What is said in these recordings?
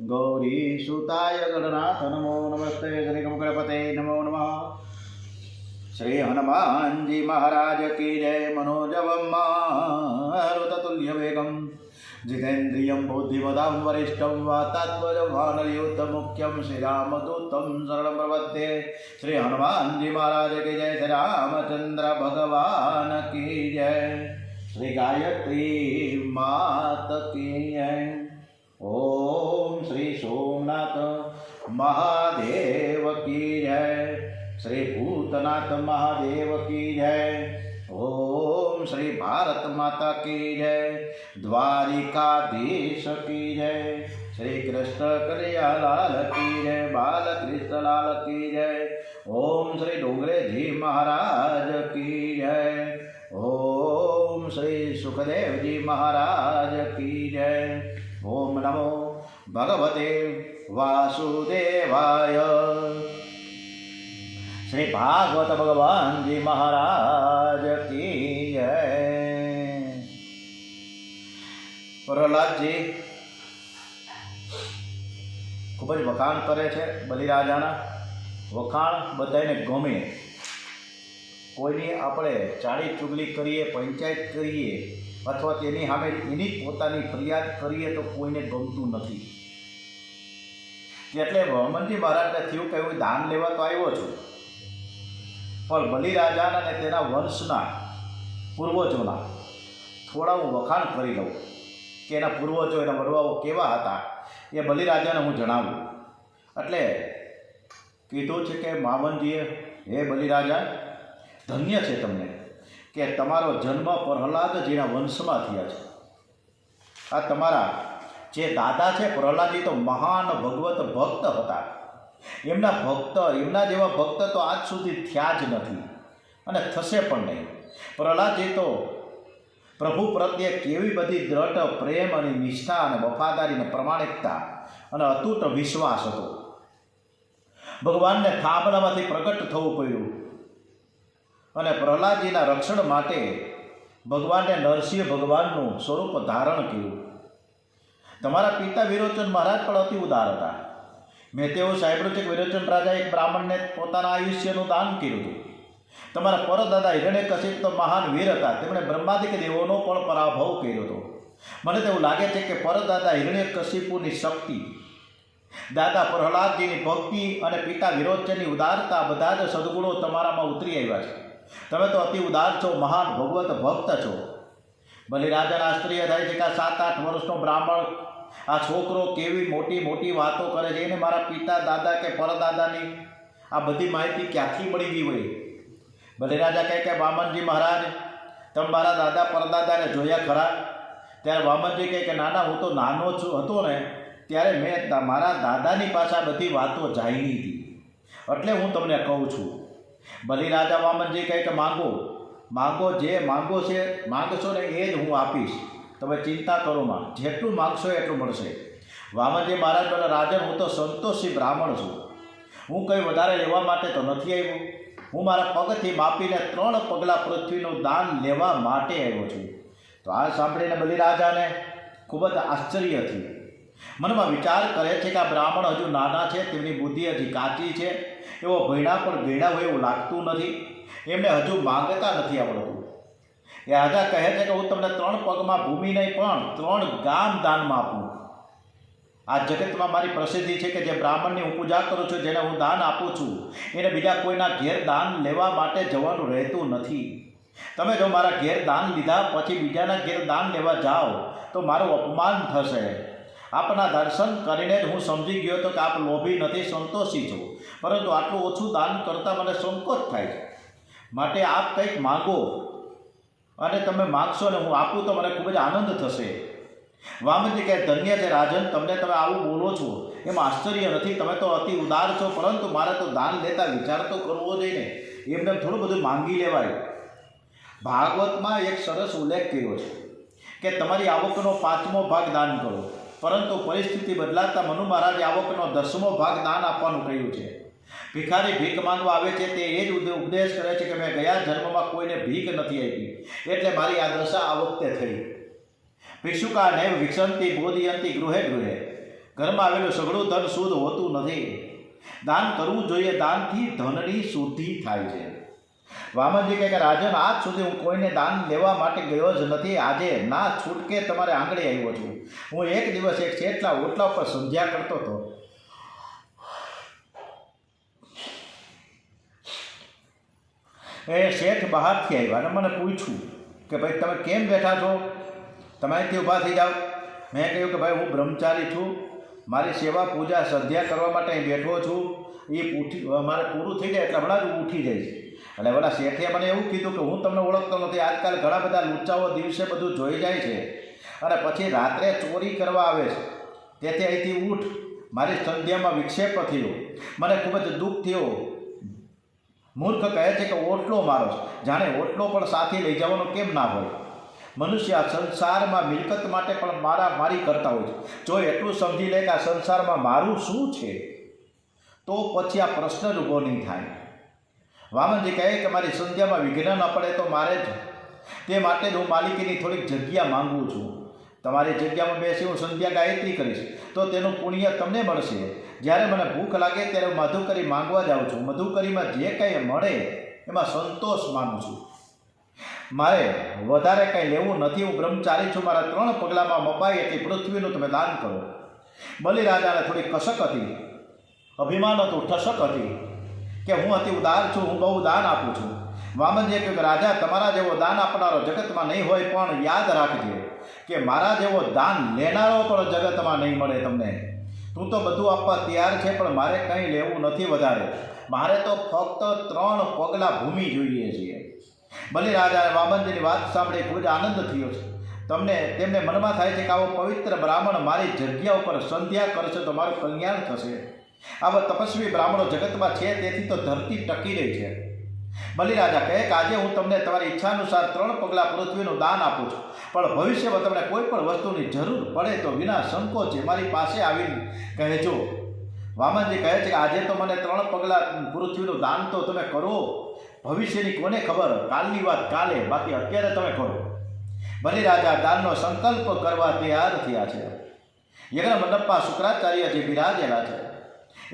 गौरीसुताय गणनाथ नमो नमस्ते श्री गणपते नमो नमः। श्री हनुमान जी महाराज की जय। मनोजवम मारुततुल्य वेगम जितेन्द्रियं बुद्धिमतां वरिष्ठं वातात्मजं वानरयूथमुख्यं श्रीरामदूतं शरणं प्रपद्ये। श्री हनुमान जी महाराज की जय। श्री रामचंद्र भगवान की जय। श्री गायत्री मात की जय। ओम श्री सोमनाथ महादेव की जय। श्री भूतनाथ महादेव की जय। ओम श्री भारत माता की जय। द्वारिकाधीश की जय। श्री कृष्ण कन्हैयालाल की जय। बाल कृष्ण लाल की जय। ओम श्री डोंगरे जी महाराज की जय। ओम श्री सुखदेव जी महाराज की जय। ओम नमो भगवते वासुदेवाय। श्री भागवत भगवान जी महाराज की जय। प्रहलाद जी खूब ज वखाण करे छे बलिराजाना। वखाण बधाने गमे। कोईनी आपणे चाड़ी चुगली करीए, पंचायत करीए अथवा तेनी सामे एनी पोतानी फरियाद करीए तो कोईने गमतुं नथी। એટલે વામનજી મહારાજને થયું કે હું દાન લેવા તો આવ્યો છું, પણ બલિરાજાના અને તેના વંશના પૂર્વજોના થોડા હું વખાણ કરી લઉં કે એના પૂર્વજો એના વડવાઓ કેવા હતા એ બલિરાજાને હું જણાવું. એટલે કીધું છે કે વામનજીએ, હે બલિરાજા, ધન્ય છે તમને કે તમારો જન્મ પ્રહલાદજીના વંશમાં થયા છે. આ તમારા જે દાદા છે પ્રહલાદજી તો મહાન ભગવત ભક્ત હતા. એમના જેવા ભક્ત તો આજ સુધી થયા જ નથી અને થશે પણ નહીં. પ્રહલાદજી તો પ્રભુ પ્રત્યે કેવી બધી દ્રઢ પ્રેમ અને નિષ્ઠા અને વફાદારી અને પ્રમાણિકતા અને અતૂટ વિશ્વાસ હતો. ભગવાનને થાંભલામાંથી પ્રગટ થવું પડ્યું અને પ્રહલાદજીના રક્ષણ માટે ભગવાને નરસિંહ ભગવાનનું સ્વરૂપ ધારણ કર્યું. તમારા પિતા વિરોચન મહારાજ પણ અતિ ઉદાર હતા. મેં તેવું સાંભળ્યું છે કે વિરોચન રાજા એક બ્રાહ્મણને પોતાના આયુષ્યનું દાન કર્યું હતું. તમારા પરદાદા હિરણ્યકશિપ તો મહાન વીર હતા. તેમણે બ્રહ્માદિક દેવોનો પણ પરાભવ કર્યો હતો. મને તેવું લાગે છે કે પરદાદા હિરણ્યકશિપુની શક્તિ, દાદા પ્રહલાદજીની ભક્તિ અને પિતા વિરોચનની ઉદારતા બધા જ સદગુણો તમારામાં ઉતરી આવ્યા છે. તમે તો અતિ ઉદાર છો, મહાન ભગવત ભક્ત છો. બલિરાજાના આશ્ચર્ય થાય છે કે આ 7-8 વર્ષનો બ્રાહ્મણ, આ છોકરો કેવી મોટી મોટી વાતો કરે છે. એને મારા પિતા દાદા કે પરદાદાની આ બધી માહિતી ક્યાંથી મળી ગઈ હોય? બલિરાજા કહે કે વામનજી મહારાજ, તમે મારા દાદા પરદાદાને જોયા ખરા? ત્યારે વામનજી કહે કે નાના, હું તો નાનો હતો ને ત્યારે મેં મારા દાદાની પાસે આ બધી વાતો જાણી હતી, એટલે હું તમને કહું છું. બલિરાજા વામનજી કહે કે માગો, જે માગશો ને એ જ હું આપીશ. તમે ચિંતા કરો માં, જેટલું માગશો એટલું મળશે. વામનજી મહારાજ બોલે, રાજન, હું તો સંતોષી બ્રાહ્મણ છું. હું કંઈ વધારે લેવા માટે તો નથી આવ્યો. હું મારા પગથી માપીને 3 પગલાં પૃથ્વીનું દાન લેવા માટે આવ્યો છું. તો આ સાંભળીને બલિરાજાને ખૂબ જ આશ્ચર્ય થયું. મનમાં વિચાર કરે છે કે આ બ્રાહ્મણ હજુ નાના છે, તેમની બુદ્ધિ હજી કાચી છે, એવો ભણ્યા પણ ગણ્યા હોય એવું લાગતું નથી, એમને હજુ માંગતા નથી આવડતું. એ રાજા કહે છે કે હું તમને 3 પગમાં ભૂમિ નહીં પણ 3 ગામ દાનમાં આપું. આ જગતમાં મારી પ્રસિદ્ધિ છે કે જે બ્રાહ્મણની હું પૂજા કરું છું, જેને હું દાન આપું છું, એને બીજા કોઈના ઘેર દાન લેવા માટે જવાનું રહેતું નથી. તમે જો મારા ઘેર દાન લીધા પછી બીજાના ઘેર દાન લેવા જાઓ તો મારું અપમાન થશે. આપના દર્શન કરીને જ હું સમજી ગયો હતો કે આપ લોભી નથી, સંતોષી છો, પરંતુ આટલું ઓછું દાન કરતાં મને સંકોચ થાય છે. માટે આપ કંઈક માગો, અને તમે માગશો ને હું આપું તો મને ખૂબ જ આનંદ થશે. વામનજી કહે, ધન્ય છે રાજન, તમે આવું બોલો છો એમાં આશ્ચર્ય નથી. તમે તો અતિ ઉદાર છો, પરંતુ મારે તો દાન લેતા વિચાર તો કરવો જોઈએ ને. એમને થોડું બધું માંગી લેવાય. ભાગવતમાં એક સરસ ઉલ્લેખ કર્યો છે કે તમારી આવકનો 5મો ભાગ દાન કરો, પરંતુ પરિસ્થિતિ બદલાતા મનુ મહારાજે આવકનો 10મો ભાગ દાન આપવાનું કહ્યું છે. ભિખારી ભીખ માંગવા આવે છે તે એ જ ઉપદેશ કરે છે કે મેં ગયા જન્મમાં કોઈને ભીખ નથી આપી, એટલે મારી આ દશા આ વખતે થઈ. ભિક્ષુકા નૈવ વિક્ષંતિ બોધિયંતી ગૃહે ગૃહે. ઘરમાં આવેલું સઘળું ધન શુદ્ધ હોતું નથી. દાન કરવું જોઈએ, દાનથી ધનની શુદ્ધિ થાય છે. વામનજી કહે કે રાજન, આજ સુધી હું કોઈને દાન લેવા માટે ગયો જ નથી. આજે ના છૂટકે તમારે આંગણે આવ્યો છું. હું એક દિવસ એક શેઠના ઓટલા ઉપર સંધ્યા કરતો હતો. એ શેઠ બહારથી આવ્યા અને મને પૂછ્યું કે ભાઈ તમે કેમ બેઠા છો, તમે અહીંથી ઊભા થઈ જાઓ. મેં કહ્યું કે ભાઈ હું બ્રહ્મચારી છું, મારી સેવા પૂજા સંધ્યા કરવા માટે અહીં બેઠો છું. એ મારે પૂરું થઈ જાય એટલે હમણાં જ હું ઉઠી જઈશ. એટલે ઓલા શેઠે મને એવું કીધું કે હું તમને ઓળખતો નથી. આજકાલ ઘણા બધા લુચ્ચાઓ દિવસે બધું જોઈ જાય છે અને પછી રાત્રે ચોરી કરવા આવે છે. તેથી અહીંથી ઉઠ. મારી સંધ્યામાં વિક્ષેપ થયો, મને ખૂબ જ દુઃખ થયો. મૂર્ખ કહે છે કે ઓટલો મારો, જાણે ઓટલો પણ સાથે લઈ જવાનો કેમ ના હોય. મનુષ્ય આ સંસારમાં મિલકત માટે પણ મારી કરતા હોય છે. જો એટલું સમજી લે કે આ સંસારમાં મારું શું છે તો પછી આ પ્રશ્ન જ ઊભો નહીં થાય. વામનજી કહે કે મારી સંધ્યામાં વિઘ્ન ન પડે તો મારે જ, તે માટે હું માલિકીની થોડીક જગ્યા માંગુ છું. તમારી જગ્યામાં બેસી હું સંધ્યા ગાયત્રી કરીશ તો તેનું પુણ્ય તમને મળશે. જ્યારે મને ભૂખ લાગે ત્યારે હું મધુકરી માંગવા જાઉં છું. મધુકરીમાં જે કંઈ મળે એમાં સંતોષ માનું છું. મારે વધારે કંઈ લેવું નથી. હું બ્રહ્મચારી છું. મારા 3 પગલામાં મપાય એટલી પૃથ્વીનું તમે દાન કરો. બલિરાજાને થોડી કસક હતી, અભિમાન હતું, ઠસક હતી કે હું અતિ ઉદાર છું, હું બહુ દાન આપું છું. વામનજીએ કહ્યું કે રાજા, તમારા જેવો દાન આપનારો જગતમાં નહીં હોય, પણ યાદ રાખજે કે મારા જેવો દાન લેનારો પણ જગતમાં નહીં મળે તમને. તું તો બધું આપવા તૈયાર છે પણ મારે કંઈ લેવું નથી વધારે. મારે તો ફક્ત 3 પગલાં ભૂમિ જોઈએ છીએ. બલિરાજાએ વામનજીની વાત સાંભળી ખૂબ જ આનંદ થયો છે. તેમને મનમાં થાય છે કે આવો પવિત્ર બ્રાહ્મણ મારી જગ્યા ઉપર સંધ્યા કરશે તો મારું કલ્યાણ થશે. આવા તપસ્વી બ્રાહ્મણો જગતમાં છે, તેથી તો ધરતી ટકી રહી છે. બલિરાજા કહે કે આજે હું તમને તમારી ઈચ્છાનુસાર 3 પગલાં પૃથ્વીનું દાન આપું છું, પણ ભવિષ્યમાં તમને કોઈ પણ વસ્તુની જરૂર પડે તો વિના સંકોચે મારી પાસે આવીને કહેજો. વામનજી કહે છે કે આજે તો મને 3 પગલાં પૃથ્વીનું દાન તો તમે કરો, ભવિષ્યની કોને ખબર, કાલની વાત કાલે, બાકી અત્યારે તમે કરો. બલિરાજા દાનનો સંકલ્પ કરવા તૈયાર થયા છે. યજ્ઞ મંડપમાં શુક્રાચાર્ય જે બિરાજેલા છે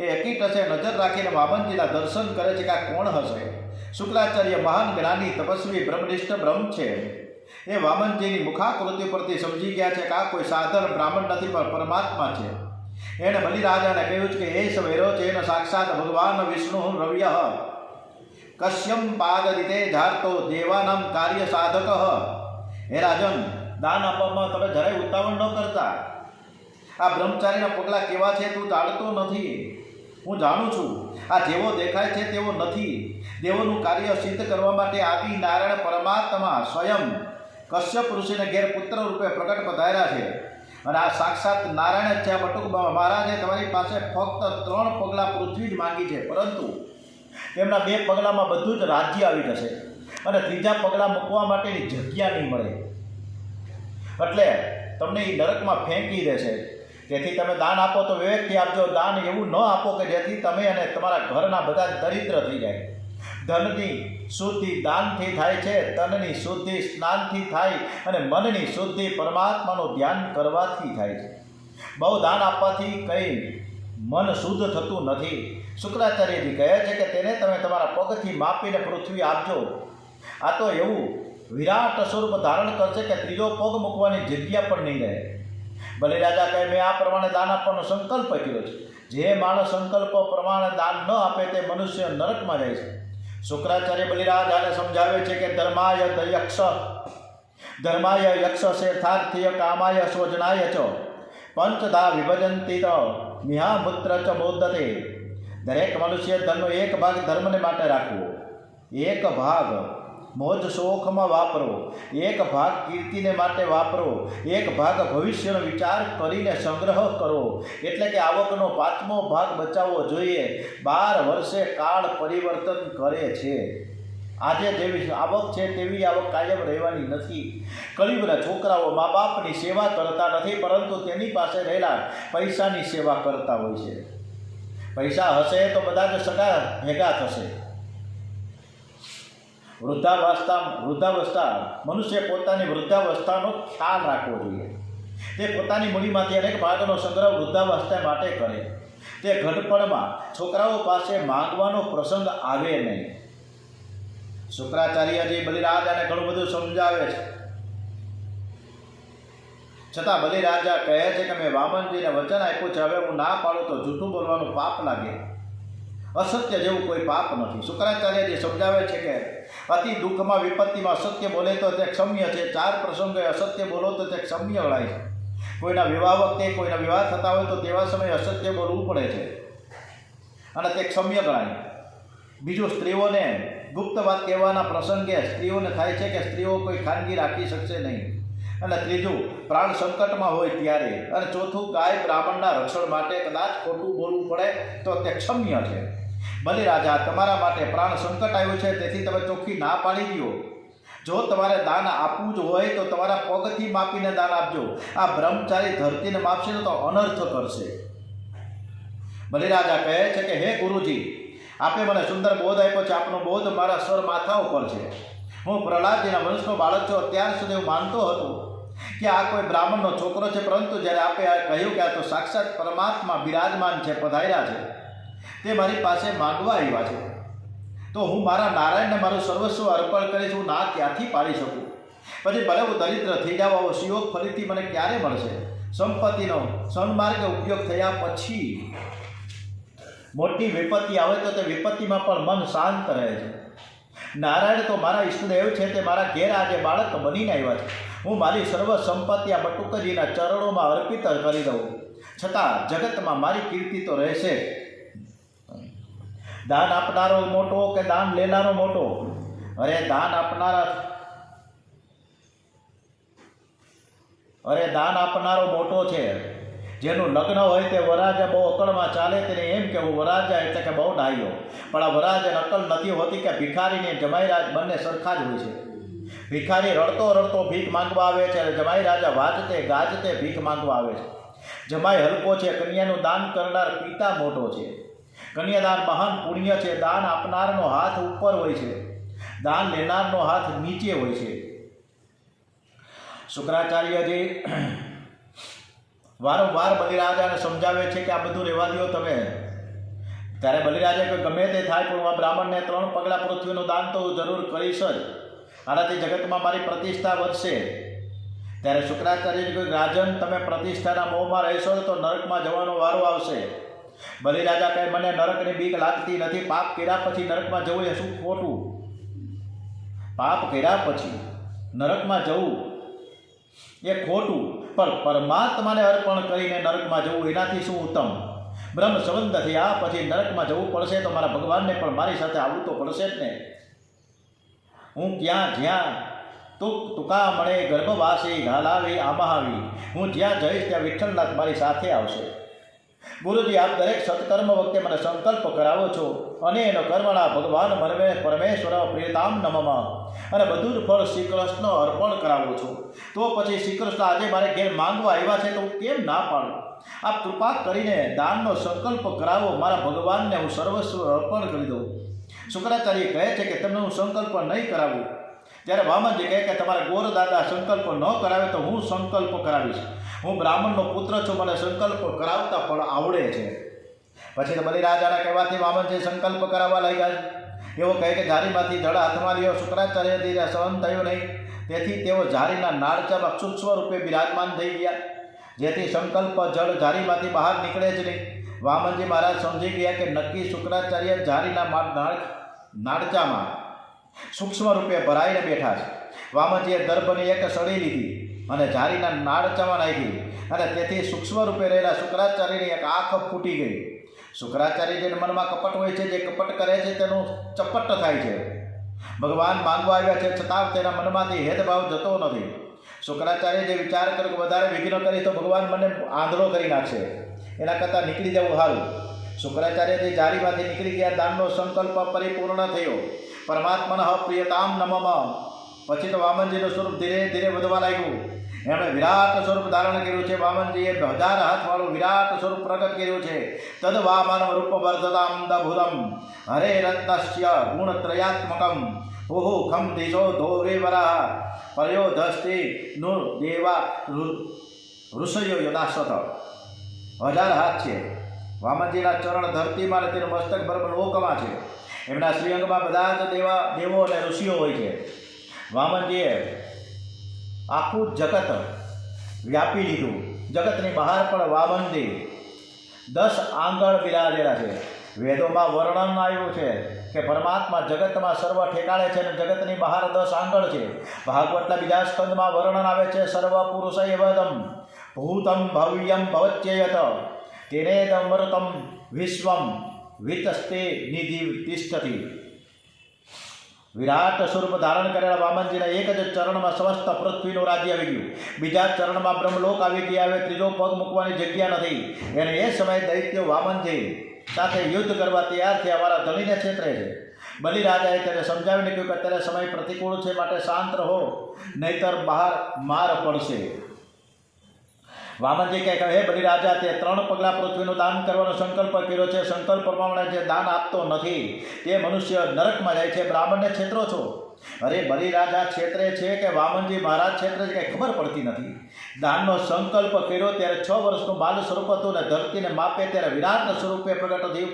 એ હકીકતે નજર રાખીને વામનજીના દર્શન કરે છે કે આ કોણ હશે. શુક્રાચાર્ય મહાન જ્ઞાની તપસ્વી બ્રહ્મનિષ્ઠ બ્રહ્મ છે. એ વામનજીની મુખાકૃતિ પરથી સમજી ગયા છે કે આ કોઈ સાધારણ બ્રાહ્મણ નથી પણ પરમાત્મા છે. એણે બલિરાજાને કહ્યું છે કે એ સવેરો છે એને સાક્ષાત ભગવાન વિષ્ણુ રવ્ય કશ્યમ પાદ રીતે ધારતો દેવાનામ કાર્ય સાધક. હે રાજન, દાન આપવામાં તમે જરાય ઉતાવળ ન કરતા. આ બ્રહ્મચારીના પગલાં કેવા છે તું જાણતો નથી. હું જાણું છું. આ જેવો દેખાય છે તેવો નથી. દેવોનું કાર્ય સિદ્ધ કરવા માટે આદિ નારાયણ પરમાત્મા સ્વયં કશ્યપ ઋષિને ઘેર પુત્ર રૂપે પ્રગટ પધાર્યા છે. અને આ સાક્ષાત નારાયણ જ છે. આ બટુક મહારાજે તમારી પાસે ફક્ત 3 પગલાં પૃથ્વી જ માંગી છે, પરંતુ તેમના 2 પગલામાં બધું જ રાજ્ય આવી જશે અને 3જા પગલાં મૂકવા માટેની જગ્યા નહીં મળે. એટલે તમને એ નરકમાં ફેંકી દેશે. તેથી તમે દાન આપો તો વિવેકથી આપજો. દાન એવું ન આપો કે જેથી તમે અને તમારા ઘરના બધા દરિદ્ર થઈ જાય. ધનની શુદ્ધિ દાનથી થાય છે, તનની શુદ્ધિ સ્નાનથી થાય અને મનની શુદ્ધિ પરમાત્માનું ધ્યાન કરવાથી થાય છે. બહુ દાન આપવાથી કંઈ મન શુદ્ધ થતું નથી. શુક્રાચાર્યજી કહે છે કે તેને તમે તમારા પગથી માપીને પૃથ્વી આપજો. આ તો એવું વિરાટ સ્વરૂપ ધારણ કરશે કે 3જો પગ મૂકવાની જગ્યા પણ નહીં રહે. બલિરાજા કહે મેં આ પ્રમાણે દાન આપવાનો સંકલ્પ કર્યો છે. જે માણસ સંકલ્પ પ્રમાણે દાન ન આપે તે મનુષ્ય નરકમાં જાય છે. શુક્રાચાર્ય બલિરાજાને સમજાવે છે કે ધર્માય યક્ષ શેથાર્થ્ય કામાય સ્વજનાય ચ પંચધા વિભજંતી ત મિહામૂત્ર ચ મોદતે. દરેક મનુષ્ય ધનનો 1 ભાગ ધર્મને માટે રાખવો, 1 ભાગ મોજ શોખમાં વાપરો, 1 ભાગ કીર્તિને માટે વાપરો, 1 ભાગ ભવિષ્યનો વિચાર કરીને સંગ્રહ કરો. એટલે કે આવકનો 5મો ભાગ બચાવવો જોઈએ. 12 વર્ષે કાળ પરિવર્તન કરે છે. આજે જેવી આવક છે તેવી આવક કાયમ રહેવાની નથી. કળિયુગના છોકરાઓ મા બાપની સેવા કરતા નથી, પરંતુ તેની પાસે રહેલા પૈસાની સેવા કરતા હોય છે. પૈસા હશે તો બધા જ સગા ભેગા થશે. વૃદ્ધાવસ્થા મનુષ્ય પોતાની વૃદ્ધાવસ્થાનો ખ્યાલ રાખવો જોઈએ. તે પોતાની મૂડીમાંથી અનેક ભાગનો સંગ્રહ વૃદ્ધાવસ્થા માટે કરે. તે ઘડપણમાં છોકરાઓ પાસે માંગવાનો પ્રસંગ આવે નહીં. શુક્રાચાર્યજી બલિરાજાને ઘણું બધું સમજાવે છે, છતાં બલિરાજા કહે છે કે મેં વામનજીને વચન આપ્યું છે, હવે હું ના પાડું તો જૂઠું બોલવાનું પાપ લાગે. અસત્ય જેવું કોઈ પાપ નથી. શુક્રાચાર્યજી સમજાવે છે કે અતિ દુઃખમાં વિપત્તિમાં અસત્ય બોલે તો તે ક્ષમ્ય છે. 4 પ્રસંગોએ અસત્ય બોલો તો તે ક્ષમ્ય ગણાય છે. કોઈના વિવાહ વખતે કોઈના વિવાહ થતા હોય તો તેવા સમયે અસત્ય બોલવું પડે છે અને તે ક્ષમ્ય ગણાય. બીજું, સ્ત્રીઓને ગુપ્ત વાત કહેવાના પ્રસંગે સ્ત્રીઓને થાય છે કે સ્ત્રીઓ કોઈ ખાનગી રાખી શકશે નહીં. અને ત્રીજું, પ્રાણ સંકટમાં હોય ત્યારે. અને ચોથું, ગાય બ્રાહ્મણના રક્ષણ માટે કદાચ ખોટું બોલવું પડે તો તે ક્ષમ્ય છે. બલિરાજા, તમારા માટે પ્રાણ સંકટ આવ્યું છે, તેથી તમે ચોખ્ખી ના પાડી દો. જો તમારે દાન આપવું જ હોય તો તમારા પગથી માપીને દાન આપજો. આ બ્રહ્મચારી ધરતીને માપશે તો અનર્થ કરશે. બલિરાજા કહે છે કે હે ગુરુજી, આપે મને સુંદર બોધ આપ્યો છે. આપનો બોધ મારા સર માથા ઉપર છે. હું પ્રહલાદજીના વંશનો બાળક છું. અત્યાર સુધી હું માનતો હતો કે આ કોઈ બ્રાહ્મણનો છોકરો છે, પરંતુ જ્યારે આપે આ કહ્યું કે આ તો સાક્ષાત પરમાત્મા બિરાજમાન છે, પધાર્યા છે, તે મારી પાસે માંગવા આવ્યા છે, તો હું મારા નારાયણને મારું સર્વસ્વ અર્પણ કરીશ. હું ના ક્યાંથી પાડી શકું? પછી ભલે હું દરિદ્ર થઈ જાવ, આવો સુયોગ ફરીથી મને ક્યારે મળશે? સંપત્તિનો સન્માર્ગે ઉપયોગ થયા પછી મોટી વિપત્તિ આવે તો તે વિપત્તિમાં પણ મન શાંત રહે છે. નારાયણ તો મારા ઈષ્ટદેવ છે, તે મારા ઘેર આજે બાળક બનીને આવ્યા છે. હું મારી સર્વ સંપત્તિ આ બટુકજીના ચરણોમાં અર્પિત કરી દઉં, છતાં જગતમાં મારી કીર્તિ તો રહેશે. દાન આપનારો મોટો કે દાન લેનારો મોટો? અરે દાન આપનારો મોટો છે. જેનું લગ્ન હોય તે વરાજા બહુ અકળમાં ચાલે, તેને એમ કહેવું વરાજા એટલે કે બહુ ડાયો. પણ આ વરાજાને અકલ નથી હોતી કે ભિખારીને જમાઈરાજ બંને સરખા જ હોય છે. ભિખારી રડતો રડતો ભીખ માંગવા આવે છે અને જમાઈ રાજા વાજતે ગાજતે ભીખ માંગવા આવે છે. જમાઈ હલકો છે, કન્યાનું દાન કરનાર પિતા મોટો છે. કન્યાદાન મહાન પુણ્ય છે. દાન આપનારનો હાથ ઉપર હોય છે, દાન લેનારનો હાથ નીચે હોય છે. શુક્રાચાર્યજી વારંવાર બલિરાજાને સમજાવે છે કે આ બધું રહેવા દો તમે. ત્યારે બલિરાજા કે ગમે તે થાય પણ આ બ્રાહ્મણને 3 પગલા પૃથ્વીનું દાન તો જરૂર કરીશ જ. આનાથી જગતમાં મારી પ્રતિષ્ઠા વધશે. ત્યારે શુક્રાચાર્યજી કહે, રાજન, તમે પ્રતિષ્ઠાના મોહમાં રહેશો તો નરકમાં જવાનો વારો આવશે. બલિરાજા કહે, મને નરકની બીક લાગતી નથી. પાપ કર્યા પછી નરકમાં જવું એ શું ખોટું? પાપ કર્યા પછી નરકમાં જવું એ ખોટું, પણ પરમાત્માને અર્પણ કરીને નરકમાં જવું એનાથી શું ઉત્તમ? બ્રહ્મ સંબંધ થયા પછી નરકમાં જવું પડશે તો મારા ભગવાનને પણ મારી સાથે આવવું તો પડશે જ ને. હું જ્યાં તુકા મળે ગર્ભવાસી ઘાલાવી આમાવી, હું જ્યાં જઈશ ત્યાં વિઠ્ઠલનાથ મારી સાથે આવશે. ગુરુજી, આપ દરેક સત્કર્મ વખતે મને સંકલ્પ કરાવો છો અને એનો કર્મણા ભગવાન મનમે પરમેશ્વર પ્રિયતામ નમઃ, અને બધું જ ફળ શ્રી કૃષ્ણ અર્પણ કરાવો છો. તો પછી શ્રી કૃષ્ણ આજે મારે ઘેર માંગવા આવ્યા છે તો હું કેમ ના પાડું? આપ કૃપા કરીને દાનનો સંકલ્પ કરાવો. મારા ભગવાનને હું સર્વસ્વ અર્પણ કરી દઉં. શુક્રાચાર્ય કહે છે કે તમને હું સંકલ્પ નહીં કરાવું. ત્યારે વામનજી કહે કે તમારા ગોર દાદા સંકલ્પ ન કરાવે તો હું સંકલ્પ કરાવીશ. હું બ્રાહ્મણનો પુત્ર છું, મને સંકલ્પ કરાવતા પણ આવડે છે. પછી તો બલિરાજાના કહેવાથી વામનજી સંકલ્પ કરાવવા લાગ્યા. એવો કહે કે ઝારીમાંથી જળ હાથમાં લ્યો. શુક્રાચાર્યજીને સહન થયું નહીં, તેથી તેઓ ઝારીના નાળચામાં સૂક્ષ્મ રૂપે બિરાજમાન થઈ ગયા, જેથી સંકલ્પ જળ ઝારીમાંથી બહાર નીકળે જ નહીં. વામનજી મહારાજ સમજી ગયા કે નક્કી શુક્રાચાર્ય ઝારીના નાળચામાં સૂક્ષ્મ રૂપે ભરાઈને બેઠા છે. વામનજીએ દર્ભની એક સળી લીધી અને ઝારીના નાળચામાં નાખી, અને તેથી સૂક્ષ્મ રૂપે રહેલા શુક્રાચાર્યની એક આંખ ફૂટી ગઈ. શુક્રાચાર્યજીના મનમાં કપટ હોય છે, જે કપટ કરે છે તેનું ચપટ થાય છે. ભગવાન માંગવા આવ્યા છે છતાં તેના મનમાંથી હેદભાવ જતો નથી. શુક્રાચાર્ય જે વિચાર કરે કે વધારે વિઘ્ન કરીશ તો ભગવાન મને આંધળો કરી નાખશે, એના કરતાં નીકળી જવું સારું. શુક્રાચાર્યજી ઝારીમાંથી નીકળી ગયા. દાનનો સંકલ્પ પરિપૂર્ણ થયો. પરમાત્માના પ્રિયતામ નમઃ. પછી તો વામનજીનું સ્વરૂપ ધીરે ધીરે વધવા લાગ્યું. એમણે વિરાટ સ્વરૂપ ધારણ કર્યું છે. વામનજીએ 1000 હાથવાળું વિરાટ સ્વરૂપ પ્રગટ કર્યું છે. તદ વામન રૂપ વર્ધતામ દભુરમ હરે રત્નસ્ય ગુણત્રયાત્મકમ ઓહો ખમ દિશો ધોરે વરાહ પર્યોધસ્તે નો દેવા ઋષયો યદાશત 1000 હાથ છે. વામનજીના ચરણ ધરતીમાં અને તેનું મસ્તક બ્રહ્મ લોકમાં છે. એમના શ્રીઅંગમાં બધા જ દેવો અને ઋષિઓ હોય છે. વામનજીએ આખું જગત વ્યાપી લીધું. જગતની બહાર પણ વામનજી 10 આંગળ બિરાજેલા છે. વેદોમાં વર્ણન આવ્યું છે કે પરમાત્મા જગતમાં સર્વ ઠેકાળે છે અને જગતની બહાર 10 આંગળ છે. ભાગવતના બીજા સ્કંદમાં વર્ણન આવે છે સર્વ પુરુષૈવદમ ભૂતમ ભવ્યમ ભવચ્ચેયત તેનેદમૃતમ વિશ્વમ વિતસ્તે નિધિ તિષ્ઠતિ. વિરાટ સ્વરૂપ ધારણ કરેલા વામનજીના એક જ ચરણમાં સમસ્ત પૃથ્વીનું રાજ્ય આવી ગયું. બીજા ચરણમાં બ્રહ્મલોક આવી ગયા. હવે ત્રીજો પગ મૂકવાની જગ્યા નથી. અને એ સમયે દૈત્યો વામનજી સાથે યુદ્ધ કરવા તૈયાર થયા. અમારા ધણીને છેતરે છે. બલિરાજાએ તેને સમજાવીને કહ્યું કે અત્યારે સમય પ્રતિકૂળ છે, માટે શાંત રહો, નહીતર બહાર માર પડશે. વામનજી કહે હે બલિરાજા, તે 3 પગલા પૃથ્વીનું દાન કરવાનો સંકલ્પ કર્યો છે. સંકલ્પ પ્રમાણે જે દાન આપતો નથી તે મનુષ્ય નરકમાં જાય છે. બ્રાહ્મણને છેતરો છો. અરે બલિરાજા છેતરે છે કે વામનજી મહારાજ છેતરે છે કંઈ ખબર પડતી નથી. દાનનો સંકલ્પ કર્યો ત્યારે 6 વર્ષનું બાલ સ્વરૂપ હતું ને ધરતીને માપે ત્યારે વિરાટ સ્વરૂપે પ્રગટ થયું.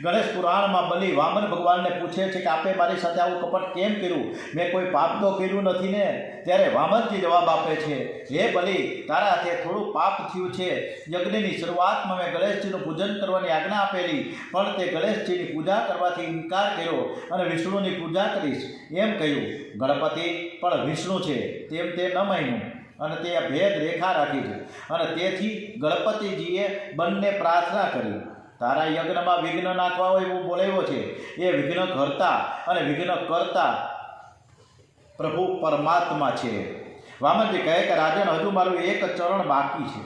ગણેશ પુરાણમાં બલિ વામન ભગવાનને પૂછે છે કે આપે મારી સાથે આવું કપટ કેમ કર્યું? મેં કોઈ પાપ તો કર્યું નથી ને? ત્યારે વામનજી જવાબ આપે છે, હે બલિ, તારા હાથે થોડું પાપ થયું છે. યજ્ઞની શરૂઆતમાં મેં ગણેશજીનું પૂજન કરવાની આજ્ઞા આપેલી, પણ તે ગણેશજીની પૂજા કરવાથી ઇનકાર કર્યો અને વિષ્ણુની પૂજા કરીશ એમ કહ્યું. ગણપતિ પણ વિષ્ણુ છે તેમ તે ન માન્યું અને તે ભેદ રેખા રાખી છે. અને તેથી ગણપતિજીએ બંને પ્રાર્થના કરી, તારા યજ્ઞમાં વિઘ્ન નાખવા હોય એવું બોલાવ્યો છે. એ વિઘ્ન કરતા અને વિઘ્ન કરતા પ્રભુ પરમાત્મા છે. વામનજી કહે કે રાજન, હજુ મારું એક ચરણ બાકી છે,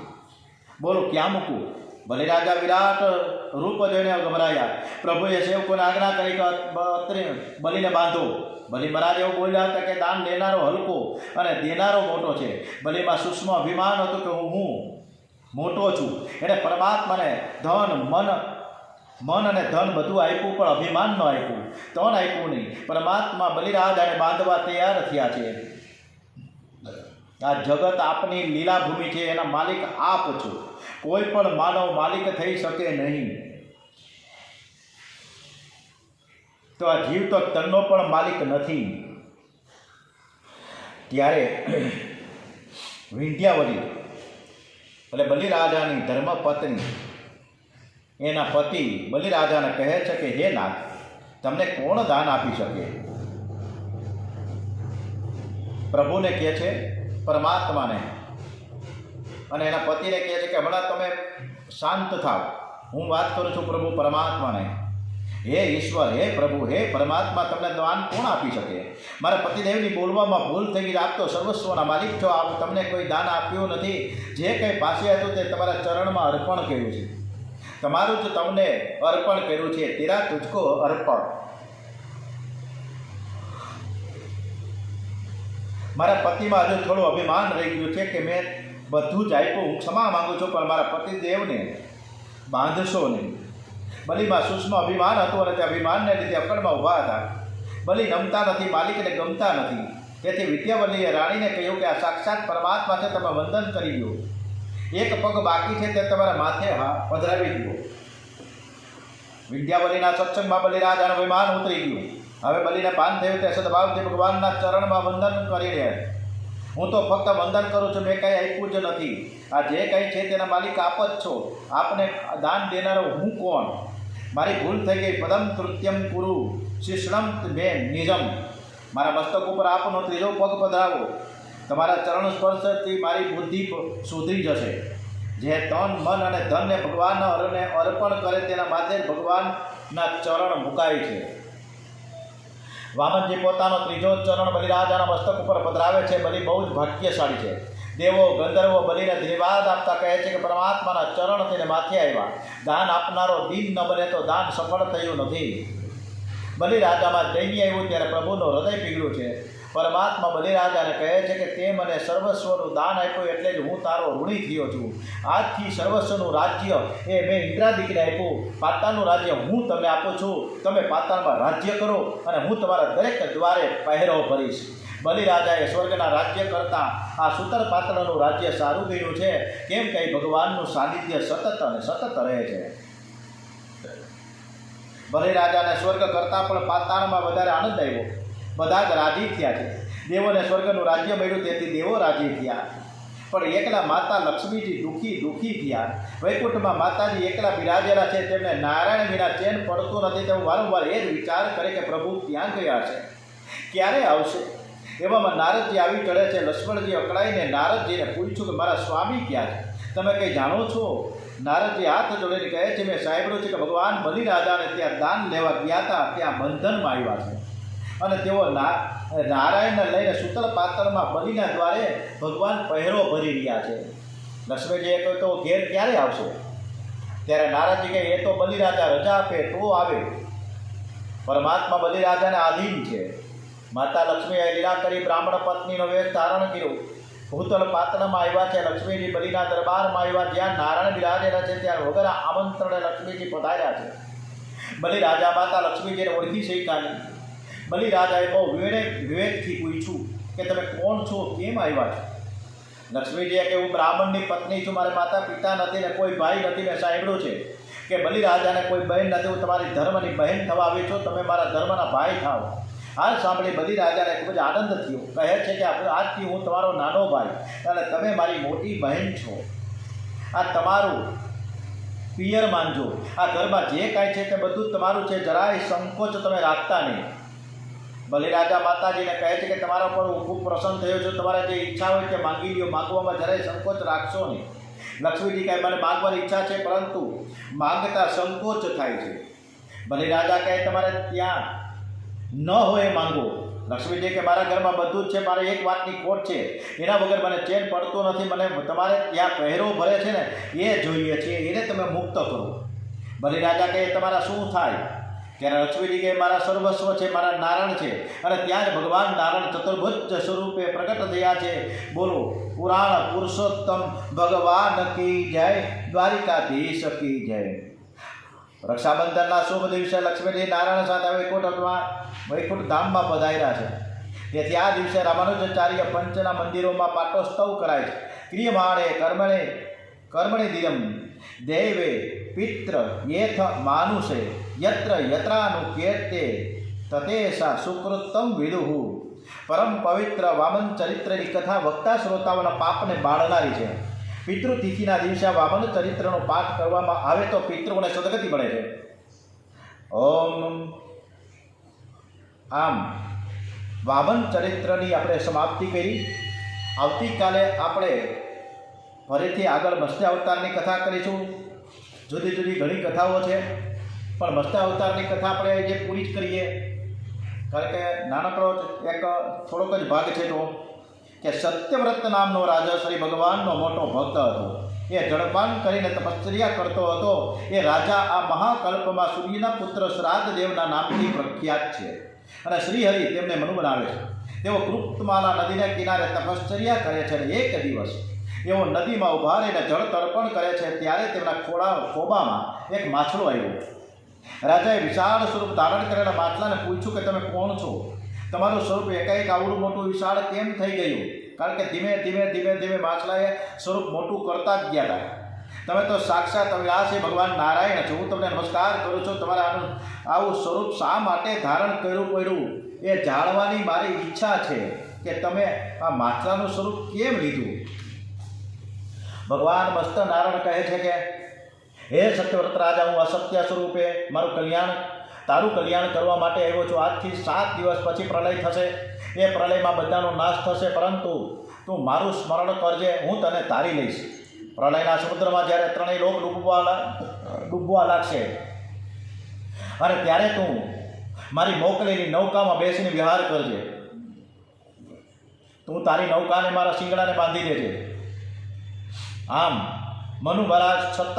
બોલો ક્યાં મૂકું? બલિરાજા વિરાટ રૂપ જોઈને ગભરાયા. પ્રભુએ સેવકોને આજ્ઞા કરી કે બલિને બાંધો. બલિ મહારાજ એવું બોલ્યા હતા કે દાન લેનારો હલકો અને દેનારો મોટો છે. બલિમાં સૂક્ષ્મ અભિમાન હતું કે હું મોટો છું. એને પરમાત્માને ધન મન અને ધન બધું આપ્યું, પણ અભિમાન ન આપ્યું, ધન આપ્યું નહીં. પરમાત્મા બલિરાજાને બાંધવા તૈયાર થયા છે. આ જગત આપની લીલાભૂમિ છે, એના માલિક આપ છો. કોઈ પણ માનવ માલિક થઈ શકે નહીં. તો આ જીવ તો તનનો પણ માલિક નથી. ત્યારે વિંધ્યાવલી એટલે બલિરાજાની ધર્મપત્ની એના પતિ બલિરાજાને કહે છે કે હે નાથ, તમને કોણ દાન આપી શકે? પ્રભુને કહે છે, પરમાત્માને. અને એના પતિને કહે છે કે હમણાં તમે શાંત થાવ, હું વાત કરું છું પ્રભુ પરમાત્માને. હે ઈશ્વર, હે પ્રભુ, હે પરમાત્મા, તમને દાન કોણ આપી શકે? મારા પતિદેવની બોલવામાં ભૂલ થઈ ગઈ. આપ તો સર્વસ્વના માલિક છો, આપ તમને કોઈ દાન આપ્યું નથી. જે કંઈ પાસે હતું તે તમારા ચરણમાં અર્પણ કર્યું છે. તમારું જ તમને અર્પણ કર્યું છે. તેરા તુજકો અર્પણ. મારા પતિમાં હજુ થોડું અભિમાન રહી ગયું છે કે મેં બધું જ આપ્યું, હું ક્ષમા માગું છું, પણ મારા પતિદેવને બાંધશો નહીં. બલિમાં સૂક્ષ્મ અભિમાન હતું અને તે અભિમાનને લીધે અકળમાં ઊભા હતા. બલિ નમતા નથી, માલિકને ગમતા નથી. તેથી વિદ્યાવલીએ રાણીને કહ્યું કે આ સાક્ષાત પરમાત્મા છે, તમે વંદન કરી દો. એક પગ બાકી છે તે તમારા માથે પધરાવી દો. વિદ્યાવલીના સત્સંગમાં બલિરાજાનું અભિમાન ઉતરી ગયું. હવે બલિને ભાન થયું તે સદભાવથી ભગવાનના ચરણમાં વંદન કરી રહ્યા. હું તો ફક્ત વંદન કરું છું, મેં કંઈ આપ્યું જ નથી. આ જે કંઈ છે તેના માલિક આપ જ છો. આપને દાન દેનારો હું કોણ? મારી ભૂલ થઈ ગઈ. પદમ કૃત્યમ કુરુ શિષ્ણમ મે નિજમ. મારા મસ્તક ઉપર આપનો ત્રીજો પગ પધરાવો. તમારા ચરણ સ્પર્શથી મારી બુદ્ધિ સુધરી જશે. જે તન મન અને ધનને ભગવાનને અર્પણ કરે તેના માથે ભગવાનના ચરણ મુકાય છે. વામનજી પોતાનો ત્રીજો ચરણ બલિરાજાના મસ્તક ઉપર પધરાવે છે. બલિ બહુ જ ભાગ્યશાળી છે. દેવો ગંધર્વો બલિને ધન્યવાદ આપતા કહે છે કે પરમાત્માના ચરણ તેને માથે આવ્યા. દાન આપનારો દીન ન બને તો દાન સફળ થયું નથી. બલિરાજામાં દૈન્ય આવ્યું ત્યારે પ્રભુનું હૃદય પીગળ્યું છે. પરમાત્મા બલિરાજાને કહે છે કે તે મને સર્વસ્વનું દાન આપ્યું એટલે જ હું તારો ઋણી થયો છું. આજથી સર્વસ્વનું રાજ્ય એ મેં ઇન્દ્રાદિકને આપ્યું. પાતાળનું રાજ્ય હું તમને આપું છું. તમે પાતાળમાં રાજ્ય કરો અને હું તમારા દરેક દ્વારે પહેરો ભરીશ. બલિરાજાએ સ્વર્ગના રાજ્ય કરતાં આ સૂતર પાતળનું રાજ્ય સારું ગયું છે, કેમ કે ભગવાનનું સાનિધ્ય સતત અને સતત રહે છે. બલિરાજાને સ્વર્ગ કરતાં પણ પાતાળમાં વધારે આનંદ આવ્યો. બધા જ રાજી થયા છે. દેવોને સ્વર્ગનું રાજ્ય મળ્યું તેથી દેવો રાજી થયા, પણ એકલા માતા લક્ષ્મીજી દુઃખી થયા. વૈકુંઠમાં માતાજી એકલા બિરાજેલા છે, તેમને નારાયણ વિના ચેન પડતું નથી. તેઓ વારંવાર એ જ વિચાર કરે કે પ્રભુ ક્યાં ગયા છે, ક્યારે આવશે. એવામાં નારદજી આવી ચડે છે. લક્ષ્મણજી અકળાઈને નારદજીને પૂછ્યું કે મારા સ્વામી ક્યાં છે, તમે કંઈ જાણો છો? નારદજી હાથ જોડીને કહે છે, મેં સાંભળ્યું છે કે ભગવાન બલિરાજાને ત્યાં દાન લેવા ગયા હતા, ત્યાં બંધનમાં આવ્યા છે અને તેઓ નારાયણને લઈને સૂતર પાતળમાં બલિના દ્વારે ભગવાન પહેરો ભરી રહ્યા છે. લક્ષ્મીજીએ કહ્યું તો ઘેર ક્યારે આવશે? ત્યારે નારદજી કહે, એ તો બલિરાજા રજા આપે તો આવે. પરમાત્મા બલિરાજાને આધીન છે. માતા લક્ષ્મીએ લીલા કરી બ્રાહ્મણ પત્નીનો વેશ ધારણ કર્યો. ભૂતળ પાતળમાં આવ્યા છે. લક્ષ્મીજી બલિના દરબારમાં આવ્યા. જ્યાં નારાયણ બિરાજેલા છે ત્યાં વગર આમંત્રણે લક્ષ્મીજી પધાર્યા છે. બલિરાજા માતા લક્ષ્મીજીને ઓળખી શક્યા નહીં. બલિરાજાએ બહુ વિવેકથી પૂછ્યું કે તમે કોણ છો, કેમ આવ્યા છો? લક્ષ્મીજીએ કે હું બ્રાહ્મણની પત્ની છું, મારે માતા પિતા નથી ને કોઈ ભાઈ નથી. મેં સાંભળ્યું છે કે બલિરાજાને કોઈ બહેન નથી, હું તમારી ધર્મની બહેન થવા આવી છું, તમે મારા ધર્મના ભાઈ થાવ. આ સાંભળી બલિરાજાને ખૂબ જ આનંદ થયો. કહે છે કે આજથી હું તમારો નાનો ભાઈ અને તમે મારી મોટી બહેન છો. આ તમારું પિયર માનજો. આ ઘરમાં જે કાંઈ છે તે બધું જ તમારું છે, જરાય સંકોચ તમે રાખતા નહીં. બલિરાજા માતાજીને કહે છે કે તમારા પર હું ખૂબ પ્રસન્ન થયો છું, તમારે જે ઈચ્છા હોય તે માંગી લ્યો, માગવામાં જરાય સંકોચ રાખશો નહીં. લક્ષ્મીજી કહે, મને માગવાની ઈચ્છા છે પરંતુ માંગતા સંકોચ થાય છે. બલિરાજા કહે, તમારે ત્યાં ન હોય એ માંગો. લક્ષ્મીજી કે મારા ઘરમાં બધું જ છે, મારે એક વાતની ખોટ છે, એના વગર મને ચેન પડતો નથી. મને તમારે ત્યાં પહેરો ભરે છે ને એ જોઈએ છે, એને તમે મુક્ત કરો. બલિરાજા કહે, તમારા શું થાય? ત્યારે લક્ષ્મીજી કે મારા સર્વસ્વ છે, મારા નારાયણ છે અને ત્યાં જ ભગવાન નારાયણ ચતુર્ભુજ સ્વરૂપે પ્રગટ થયા છે. બોલો પુરાણ પુરુષોત્તમ ભગવાન કી જય, દ્વારિકાધીશ કી જય. રક્ષાબંધનના શુભ દિવસે લક્ષ્મીજી નારાયણ સાથે વૈકુંઠ ધામમાં પધાર્યા છે. તેથી આ દિવસે રામાનુજાચાર્ય પંચના મંદિરોમાં પાટોત્સવ કરાય છે. ક્રિયમાણે કર્મણે દિયમ દેવે પિત્ર યેથ માનુષે યત્ર યત્રાનું કીર્તે તતેશા સુકૃતમ વિદુહુ. પરમ પવિત્ર વામન ચરિત્રની કથા વક્તા શ્રોતાઓના પાપને બાળનારી છે. પિતૃતિથિના દિવસે વામન ચરિત્રનો પાઠ કરવામાં આવે તો પિતૃઓને સદગતિ મળે છે. ઓમ. આમ વામન ચરિત્રની આપણે સમાપ્તિ કરી. આવતીકાલે આપણે ફરીથી આગળ મત્સ્ય અવતારની કથા કરીશું. જુદી જુદી ઘણી કથાઓ છે, પણ મત્સ્ય અવતારની કથા આપણે જે પૂરી જ કરીએ, કારણ કે નાનકડો એક થોડોક જ ભાગ છે. તો કે સત્યવ્રત નામનો રાજા શ્રી ભગવાનનો મોટો ભક્ત હતો. એ જળપાન કરીને તપશ્ચર્યા કરતો હતો. એ રાજા આ મહાકલ્પમાં સૂર્યના પુત્ર શ્રાદ્ધદેવના નામથી પ્રખ્યાત છે અને શ્રીહરિ તેમને મનુ બનાવે છે. તેઓ કૃપ્તમાલા નદીના કિનારે તપશ્ચર્યા કરે છે. એક દિવસ એઓ નદીમાં ઊભા રહીને જળ તર્પણ કરે છે, ત્યારે તેમના ખોબામાં એક માછલો આવ્યો. રાજાએ વિશાળ સ્વરૂપ ધારણ કરેલા માછલાને પૂછ્યું કે તમે કોણ છો? તમારું સ્વરૂપ એકાએક આવડું મોટું વિશાળ કેમ થઈ ગયું? કારણ કે ધીમે ધીમે માછલાએ સ્વરૂપ મોટું કરતા જ ગયા હતા. તમે તો સાક્ષાત અવિનાશી ભગવાન નારાયણ છો. હું તમને નમસ્કાર કરું છું. તમારે આવું સ્વરૂપ શા માટે ધારણ કરવું પડ્યું એ જાણવાની મારી ઈચ્છા છે કે તમે આ માછલાનું સ્વરૂપ કેમ લીધું? ભગવાન મસ્ત નારાયણ કહે છે કે હે સત્યવ્રત રાજા, હું અસત્ય સ્વરૂપે તારું કલ્યાણ કરવા માટે આવ્યો છું. આજથી 7 દિવસ પછી પ્રલય થશે. એ પ્રલયમાં બધાનો નાશ થશે, પરંતુ તું મારું સ્મરણ કરજે, હું તને તારી લઈશ. પ્રલયના સમુદ્રમાં જ્યારે ત્રણેય લોક ડૂબવા લાગશે અને ત્યારે તું મારી મોકલેલી નૌકામાં બેસીને વિહાર કરજે. તું તારી નૌકાને મારા શિંગડાને બાંધી દેજે. આમ મનુ મહારાજ સતત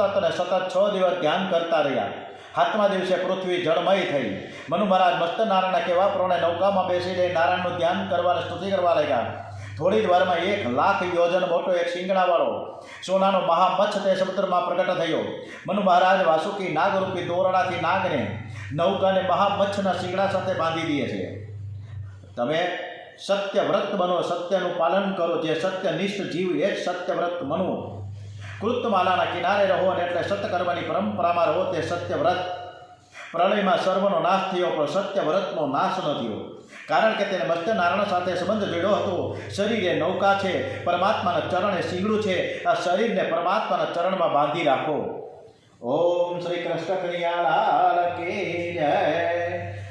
6 દિવસ ધ્યાન કરતા રહ્યા. 7મા દિવસે પૃથ્વી જળમય થઈ. મનુ મહારાજ મસ્ત નારાયણના કહેવા પ્રમાણે નૌકામાં બેસીને નારાયણનું ધ્યાન કરવા અને સ્તુતિ કરવા લાગ્યા. થોડી જ વારમાં 1,00,000 યોજન મોટો એક શિંગડાવાળો સોનાનો મહામચ્છ તે સમુદ્રમાં પ્રગટ થયો. મનુ મહારાજ વાસુકી નાગરૂપી દોરડાથી નાગને નૌકાને મહામચ્છના શિંગડા સાથે બાંધી દે છે. તમે સત્યવ્રત બનો, સત્યનું પાલન કરો. જે સત્યનિષ્ઠ જીવ એ જ સત્યવ્રત બનવું. કૃતમાલાના કિનારે રહો અને એટલે સત્કર્મની પરંપરામાં રહો, તે સત્યવ્રત. પ્રલયમાં સર્વનો નાશ થયો પણ સત્યવ્રતનો નાશ ન થયો, કારણ કે તેને મત્સ્ય નારાયણ સાથે સંબંધ જોડ્યો હતો. શરીર એ નૌકા છે, પરમાત્માના ચરણ એ શીંગડું છે. આ શરીરને પરમાત્માના ચરણમાં બાંધી રાખો. ઓમ શ્રી કૃષ્ણ કનૈયાલાલ કી જય.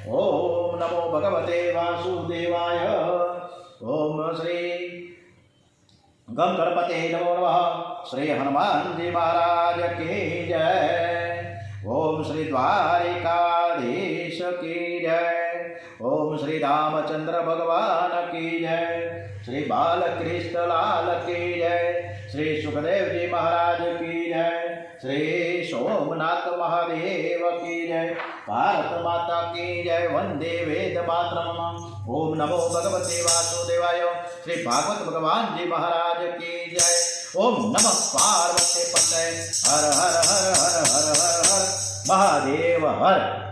ઓમ નમો ભગવતે વાસુદેવાય. ઓમ શ્રી ગમ ગણપતે નમો નમઃ. શ્રી હનુમાનજી મહારાજ કી જય. ઓમ શ્રી દ્વારિકાધીશ કી જય. ઓમ શ્રી રામચંદ્ર ભગવાન કી જય. શ્રી બાલકૃષ્ણલાલ કી જય. શ્રી સુખદેવજી મહારાજ કી જય. શ્રી સોમનાથ મહાદેવ કી જય. ભારત માતા કી જય. વંદે વેદ માતરમ. ઓમ નમો ભગવતે વાસુદેવાય. શ્રી ભાગવત ભગવાનજી મહારાજ કી જય. ઓમ નમઃ પાર્વતી પતય. હર હર હર હર હર હર હર મહાદેવ હર.